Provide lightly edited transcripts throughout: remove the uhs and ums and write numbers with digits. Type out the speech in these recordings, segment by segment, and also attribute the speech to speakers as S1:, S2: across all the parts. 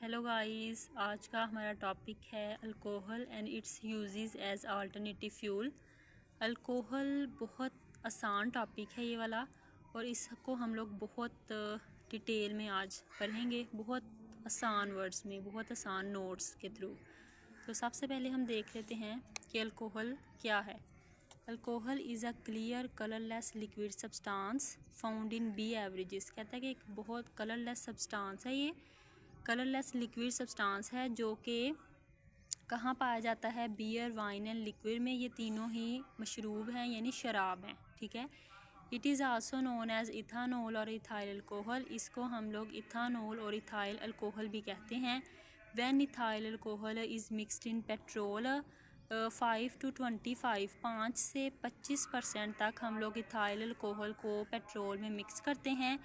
S1: Hello guys, आज का हमारा टॉपिक है alcohol and its uses as alternative fuel. Alcohol बहुत आसान टॉपिक है ये वाला, और इसको हम लोग बहुत डिटेल में आज पढ़ेंगे, बहुत आसान वर्ड्स में, बहुत आसान नोट्स के थ्रू। तो सबसे पहले हम देख लेते हैं कि अल्कोहल क्या है। Alcohol is a clear colourless liquid substance found in beverages. कहता है कि एक बहुत कलरलेस सब्सटेंस है, ये कलरलेस लिक्विड सब्सटेंस है जो कि कहाँ पाया जाता है, बियर, वाइन एंड लिक्विड में। ये तीनों ही मशरूब हैं, यानी शराब हैं, ठीक है। It is also known as ethanol और इथाइल अल्कोहल। इसको हम लोग इथानॉल और इथाइल अल्कोहल भी कहते हैं। When ethyl alcohol is mixed in petrol 5 to 25, 5 से 25% तक हम लोग इथाइल अल्कोहल को पेट्रोल में मिक्स करते हैं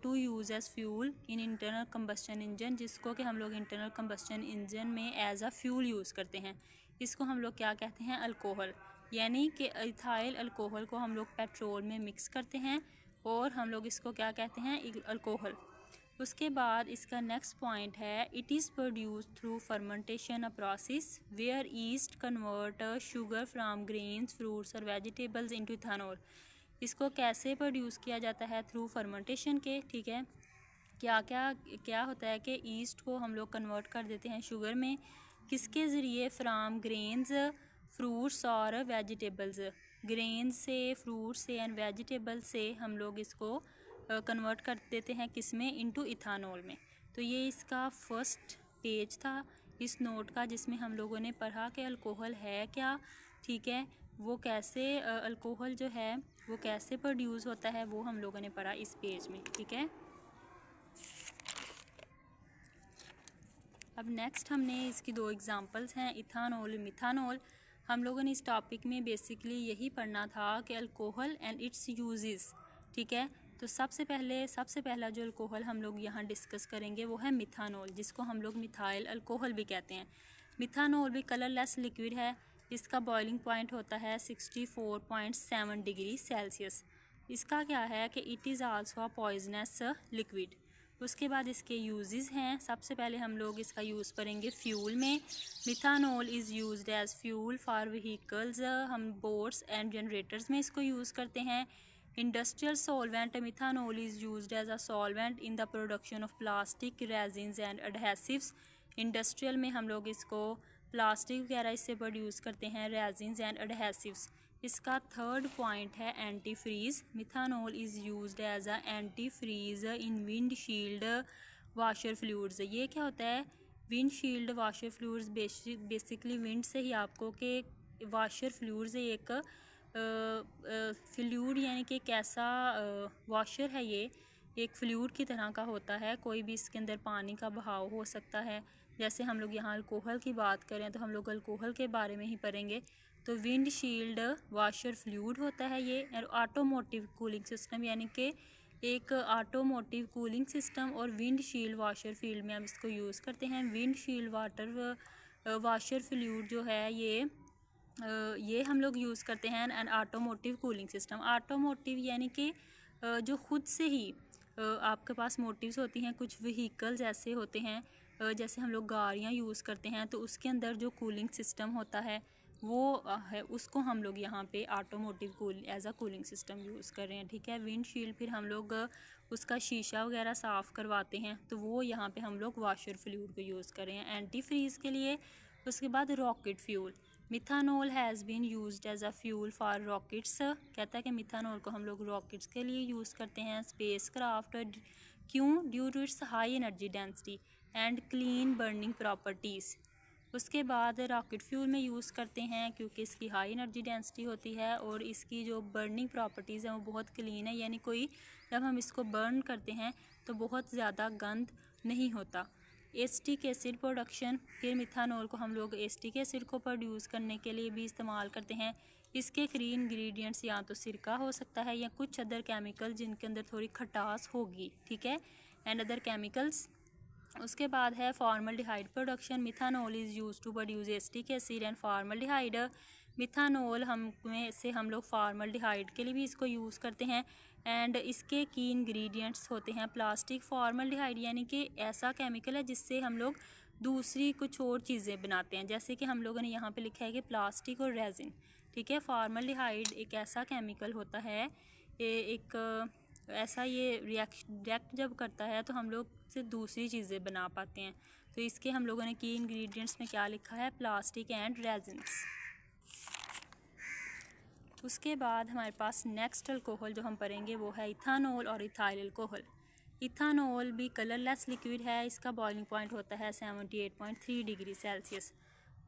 S1: to use as fuel in internal combustion engine, जिसको कि हम लोग इंटरनल कम्बस्शन इंजन में एज अ फ्यूल यूज़ करते हैं। इसको हम लोग क्या कहते हैं, अल्कोहल। यानी कि इथाइल अल्कोहल को हम लोग पेट्रोल में मिक्स करते हैं और हम लोग इसको क्या कहते हैं, अल्कोहल। उसके बाद इसका नेक्स्ट पॉइंट है, it is produce through fermentation a process where yeast convert sugar from grains, fruits और वेजिटेबल्स इनटू इथानॉल। इसको कैसे प्रोड्यूस किया जाता है, थ्रू फर्मेंटेशन के, ठीक है। क्या क्या क्या होता है कि ईस्ट को हम लोग कन्वर्ट कर देते हैं शुगर में, किसके ज़रिए, फ्राम ग्रेन्स, फ्रूट्स और वेजिटेबल्स। ग्रेन से, फ्रूट से एंड वेजिटेबल से हम लोग इसको कन्वर्ट कर देते हैं, किस में, इनटू इथानॉल में। तो ये इसका फर्स्ट पेज था इस नोट का, जिसमें हम लोगों ने पढ़ा कि अल्कोहल है क्या, ठीक है। वो कैसे अल्कोहल जो है वो कैसे प्रोड्यूस होता है, वो हम लोगों ने पढ़ा इस पेज में, ठीक है। अब नेक्स्ट हमने इसकी दो एग्जांपल्स हैं, इथानॉल, मिथानॉल। हम लोगों ने इस टॉपिक में बेसिकली यही पढ़ना था कि अल्कोहल एंड इट्स यूजेस, ठीक है। तो सबसे पहला जो अल्कोहल हम लोग यहाँ डिस्कस करेंगे वो है मिथानॉल, जिसको हम लोग मिथाइल अल्कोहल भी कहते हैं। मिथानॉल भी कलरलेस लिक्विड है। इसका बॉइलिंग पॉइंट होता है 64.7 डिग्री सेल्सियस। इसका क्या है कि it is also a poisonous liquid. उसके बाद इसके यूजेस हैं। सबसे पहले हम लोग इसका यूज़ करेंगे फ्यूल में। Methanol is used as fuel for vehicles. हम बोट्स एंड जनरेटर्स में इसको यूज़ करते हैं। Industrial solvent, methanol is used as a solvent in the production of plastic, resins and adhesives. Industrial में हम लोग इसको प्लास्टिक वगैरह इससे प्रोड्यूस करते हैं, रेजिन्स एंड एडहेसिव्स। इसका थर्ड पॉइंट है antifreeze. Methanol is used as a antifreeze in windshield washer fluids. ये क्या होता है, windshield washer fluids, basically wind से ही आपको कि वाशर फ्लूइड्स एक फ्लूइड, यानी कि एक ऐसा वाशर है, ये एक फ्लूइड की तरह का होता है। कोई भी इसके अंदर पानी का बहाव हो सकता है। जैसे हम लोग यहाँ अल्कोहल की बात करें तो हम लोग अल्कोहल के बारे में ही पढ़ेंगे। तो विंड शील्ड वाशर फ्लूइड होता है ये। और ऑटोमोटिव कूलिंग सिस्टम, यानी कि एक ऑटोमोटिव कूलिंग सिस्टम और विंड शील्ड वाशर फील्ड में हम इसको यूज़ करते हैं। विंड शील्ड वाशर फ्लूइड जो है ये हम लोग यूज़ करते हैं and automotive cooling system. Automotive यानी कि जो खुद से ही आपके पास मोटिव्स होती हैं, कुछ व्हीकल्स ऐसे होते हैं, जैसे हम लोग गाड़ियाँ यूज़ करते हैं, तो उसके अंदर जो कूलिंग सिस्टम होता है वो है, उसको हम लोग यहाँ पे automotive as a cooling system use कर रहे हैं, ठीक है। विंडशील्ड फिर हम लोग उसका शीशा वगैरह साफ़ करवाते हैं, तो वो यहाँ पे हम लोग वाशर फ्लूइड को यूज़ कर रहे हैं एंटी फ्रीज़ के लिए। उसके बाद rocket fuel. Methanol has been used as a fuel for rockets. कहता है कि मिथानॉल को हम लोग रॉकेट्स के लिए यूज़ करते हैं, स्पेस क्राफ्ट। क्यों? Due to its high energy density and clean burning properties. उसके बाद रॉकेट फ्यूल में यूज़ करते हैं क्योंकि इसकी हाई एनर्जी डेंसिटी होती है और इसकी जो बर्निंग प्रॉपर्टीज़ हैं वो बहुत क्लीन है, यानी कोई जब हम इसको बर्न करते हैं तो बहुत ज़्यादा गंद नहीं होता। Acetic acid production. फिर मिथानॉल को हम लोग एसिटिक एसिड को प्रोड्यूस करने के लिए भी इस्तेमाल करते हैं। इसके कई इंग्रेडिएंट्स या तो सिरका हो सकता है या कुछ अदर केमिकल जिनके अंदर थोड़ी खटास होगी, ठीक है, एंड अदर केमिकल्स। उसके बाद है formaldehyde production. Methanol is use to produce acetic acid and formaldehyde. Methanol हम लोग फॉर्मल्डिहाइड के लिए भी इसको यूज़ करते हैं। एंड इसके की इंग्रेडिएंट्स होते हैं प्लास्टिक, फॉर्मल्डिहाइड यानी कि ऐसा केमिकल है जिससे हम लोग दूसरी कुछ और चीज़ें बनाते हैं, जैसे कि हम लोगों ने यहाँ पे लिखा है कि प्लास्टिक और रेजिन, ठीक है। फॉर्मल्डिहाइड एक ऐसा केमिकल होता है, एक ऐसा ये रिएक्ट जब करता है तो हम लोग से दूसरी चीज़ें बना पाते हैं। तो इसके हम लोगों ने की इंग्रेडिएंट्स में क्या लिखा है, प्लास्टिक एंड रेजिन्स। उसके बाद हमारे पास नेक्स्ट अल्कोहल जो हम पढ़ेंगे वो है इथानॉल और इथाइल अल्कोहल। इथानॉल भी कलरलेस लिक्विड है, इसका बॉइलिंग पॉइंट होता है 78.3 डिग्री सेल्सियस।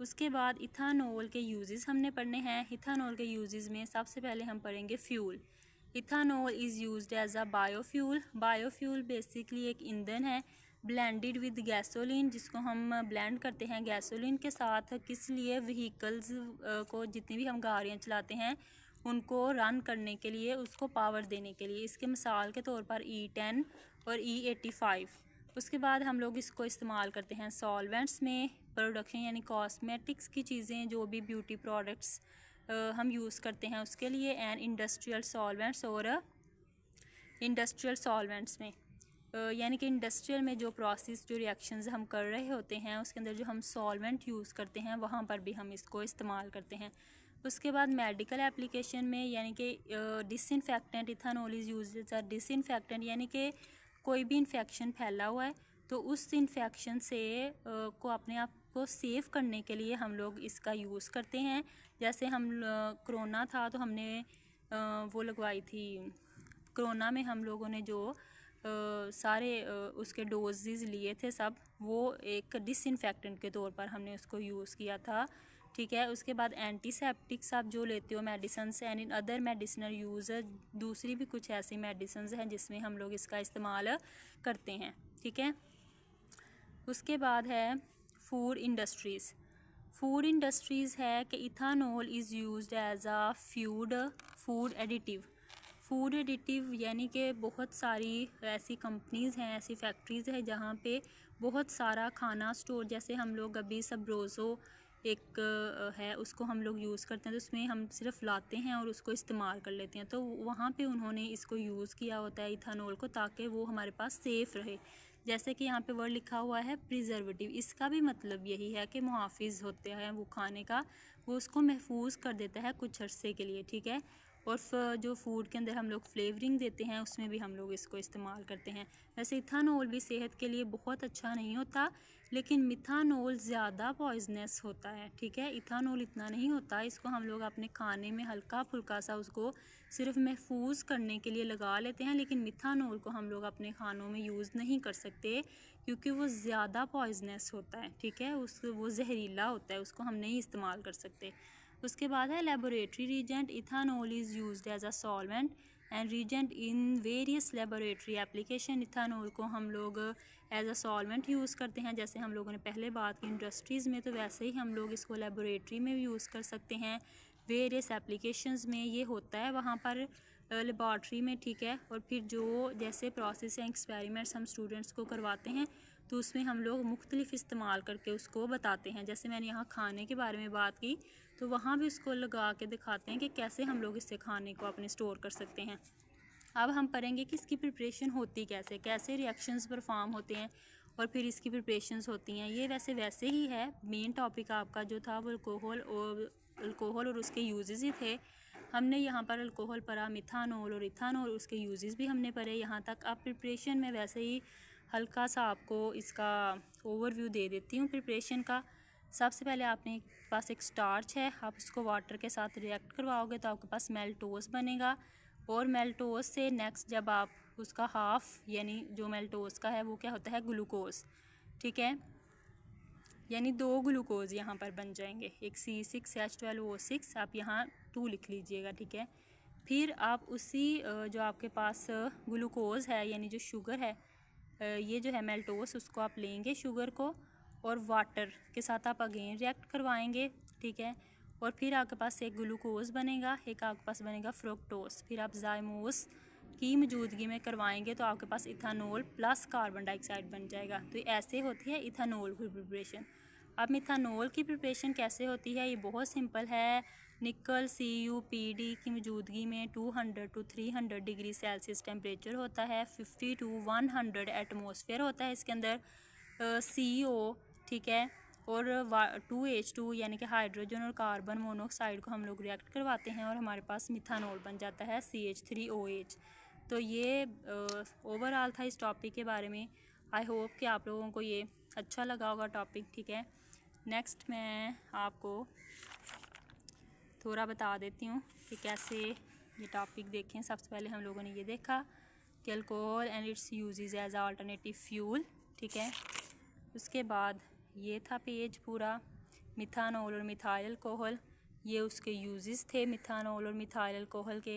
S1: उसके बाद इथानॉल के यूजेस हमने पढ़ने हैं। इथानॉल के यूजेस में सबसे पहले हम पढ़ेंगे fuel. Ethanol is used as a biofuel. Biofuel basically एक ईंधन है ब्लेंडेड विद गैसोलीन, जिसको हम ब्लेंड करते हैं गैसोलीन के साथ। किस लिए, व्हीकल्स को, जितनी भी हम गाड़ियाँ चलाते हैं उनको रन करने के लिए, उसको पावर देने के लिए। इसके मिसाल के तौर पर E10 और E85। उसके बाद हम लोग इसको इस्तेमाल करते हैं सॉल्वेंट्स में, प्रोडक्शन यानी कॉस्मेटिक्स की चीज़ें, जो भी ब्यूटी प्रोडक्ट्स हम यूज़ करते हैं उसके लिए, एंड इंडस्ट्रियल सॉल्वेंट्स और इंडस्ट्रियल सॉल्वेंट्स में यानी कि इंडस्ट्रियल में जो प्रोसेस, जो रिएक्शंस हम कर रहे होते हैं उसके अंदर जो हम सॉल्वेंट यूज़ करते हैं वहाँ पर भी हम इसको इस्तेमाल करते हैं। उसके बाद मेडिकल एप्लीकेशन में, यानी कि disinfectant, ethanol is used as a disinfectant, यानी कि कोई भी इन्फेक्शन फैला हुआ है तो उस इन्फेक्शन से को अपने आप को सेव करने के लिए हम लोग इसका यूज़ करते हैं। जैसे हम कोरोना था तो हमने वो लगवाई थी, कोरोना में हम लोगों ने जो सारे उसके डोजेज़ लिए थे सब, वो एक डिसइंफेक्टेंट के तौर पर हमने उसको यूज़ किया था, ठीक है। उसके बाद एंटीसेप्टिक्स आप जो लेते हो medicine and in other medicinal use, दूसरी भी कुछ ऐसी मेडिसिन हैं जिसमें हम लोग इसका इस्तेमाल करते हैं, ठीक है। उसके बाद है फूड इंडस्ट्रीज़। फूड इंडस्ट्रीज़ है कि ethanol is used as a food additive. Food additive यानी कि बहुत सारी ऐसी कंपनीज़ हैं, ऐसी फैक्ट्रीज़ हैं जहाँ पे बहुत सारा खाना स्टोर, जैसे हम लोग अभी सब्रोज़ो एक है उसको हम लोग यूज़ करते हैं, तो उसमें हम सिर्फ लाते हैं और उसको इस्तेमाल कर लेते हैं। तो वहाँ पे उन्होंने इसको यूज़ किया होता है इथानॉल को, ताकि वो हमारे पास सेफ़ रहे। जैसे कि यहाँ पे वर्ड लिखा हुआ है प्रिजर्वेटिव, इसका भी मतलब यही है कि मुहाफ़िज़ होते हैं वो खाने का, वो उसको महफूज कर देता है कुछ अरसे के लिए, ठीक है। और जो फूड के अंदर हम लोग फ्लेवरिंग देते हैं उसमें भी हम लोग इसको इस्तेमाल करते हैं। वैसे इथानॉल भी सेहत के लिए बहुत अच्छा नहीं होता, लेकिन मिथानॉल ज़्यादा पॉइजनस होता है, ठीक है। इथानॉल इतना नहीं होता, इसको हम लोग अपने खाने में हल्का फुल्का सा उसको सिर्फ महफूज करने के लिए लगा लेते हैं, लेकिन मिथानॉल को हम लोग अपने खानों में यूज़ नहीं कर सकते क्योंकि वो ज़्यादा पॉइजनस होता है, ठीक है। वो जहरीला होता है, उसको हम नहीं इस्तेमाल कर सकते। उसके बाद है laboratory reagent. Ethanol is used as a solvent and reagent in various laboratory application. Ethanol को हम लोग एज अ सॉल्वेंट यूज़ करते हैं, जैसे हम लोगों ने पहले बात की इंडस्ट्रीज़ में, तो वैसे ही हम लोग इसको लेबोरेटरी में भी यूज़ कर सकते हैं। वेरियस एप्लीकेशंस में ये होता है वहाँ पर लेबॉर्ट्री में, ठीक है। और फिर जो जैसे प्रोसेस या एक्सपेरिमेंट्स हम स्टूडेंट्स को करवाते हैं तो उसमें हम लोग मुख्तलिफ इस्तेमाल करके उसको बताते हैं। जैसे मैंने यहाँ खाने के बारे में बात की तो वहाँ भी उसको लगा के दिखाते हैं कि कैसे हम लोग इससे खाने को अपने स्टोर कर सकते हैं। अब हम पढ़ेंगे कि इसकी प्रिपरेशन होती कैसे, कैसे रिएक्शंस परफॉर्म होते हैं और फिर इसकी प्रिपरेशंस होती हैं। ये वैसे ही है, मेन टॉपिक आपका जो था वो अल्कोहल और उसके यूजेस ही थे। हमने यहाँ पर अल्कोहल पढ़ा, मिथानॉल और इथानॉल, उसके यूजेस भी हमने पढ़े यहाँ तक। अब प्रिपरेशन में वैसे ही हल्का सा आपको इसका ओवरव्यू दे देती हूँ प्रिपरेशन का। सबसे पहले आपने पास एक स्टार्च है, आप इसको वाटर के साथ रिएक्ट करवाओगे तो आपके पास मेल्टोस बनेगा, और मेल्टोस से नेक्स्ट जब आप उसका हाफ यानी जो मेल्टोस का है वो क्या होता है, ग्लूकोज, ठीक है। यानी 2 ग्लूकोज यहाँ पर बन जाएंगे, एक C6H12O6, आप यहाँ 2 लिख लीजिएगा, ठीक है। फिर आप उसी जो आपके पास ग्लूकोज है यानी जो शुगर है, ये जो है मेल्टोस, उसको आप लेंगे शुगर को और वाटर के साथ आप अगेन रिएक्ट करवाएंगे, ठीक है। और फिर आपके पास एक ग्लूकोज बनेगा, एक आपके पास बनेगा फ्रुक्टोस। फिर आप जाइमोस की मौजूदगी में करवाएंगे तो आपके पास इथानॉल प्लस कार्बन डाइऑक्साइड बन जाएगा। तो ऐसे होती है इथानॉल की प्रिपरेशन। अब मिथानॉल की प्रिपरेशन कैसे होती है, ये बहुत सिंपल है। निकल CuPd की मौजूदगी में 200 to 300 डिग्री सेल्सियस टेम्परेचर होता है, 50 to 100 एटमॉस्फेयर होता है इसके अंदर। CO, ठीक है, और 2H2 यानी कि हाइड्रोजन और कार्बन मोनोऑक्साइड को हम लोग रिएक्ट करवाते हैं और हमारे पास मिथानॉल बन जाता है CH3OH। तो ये ओवरऑल था इस टॉपिक के बारे में। आई होप कि आप लोगों को ये अच्छा लगा होगा टॉपिक, ठीक है। नेक्स्ट मैं आपको थोड़ा बता देती हूँ कि कैसे ये टॉपिक देखें। सबसे पहले हम लोगों ने ये देखा कि alcohol and its uses as alternative fuel, ठीक है। उसके बाद ये था पेज पूरा, मिथानॉल और मिथाइल अल्कोहल, ये उसके यूजेस थे मिथानॉल और मिथाइल अल्कोहल के,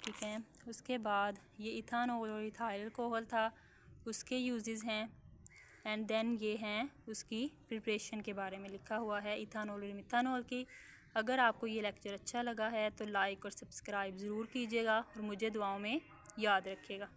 S1: ठीक है। उसके बाद ये इथानॉल और इथाइल अल्कोहल था, उसके यूजेस हैं। एंड देन ये हैं उसकी प्रिपरेशन के बारे में लिखा हुआ है इथानॉल और मिथानॉल की। अगर आपको ये लेक्चर अच्छा लगा है तो लाइक और सब्सक्राइब ज़रूर कीजिएगा और मुझे दुआओं में याद रखिएगा।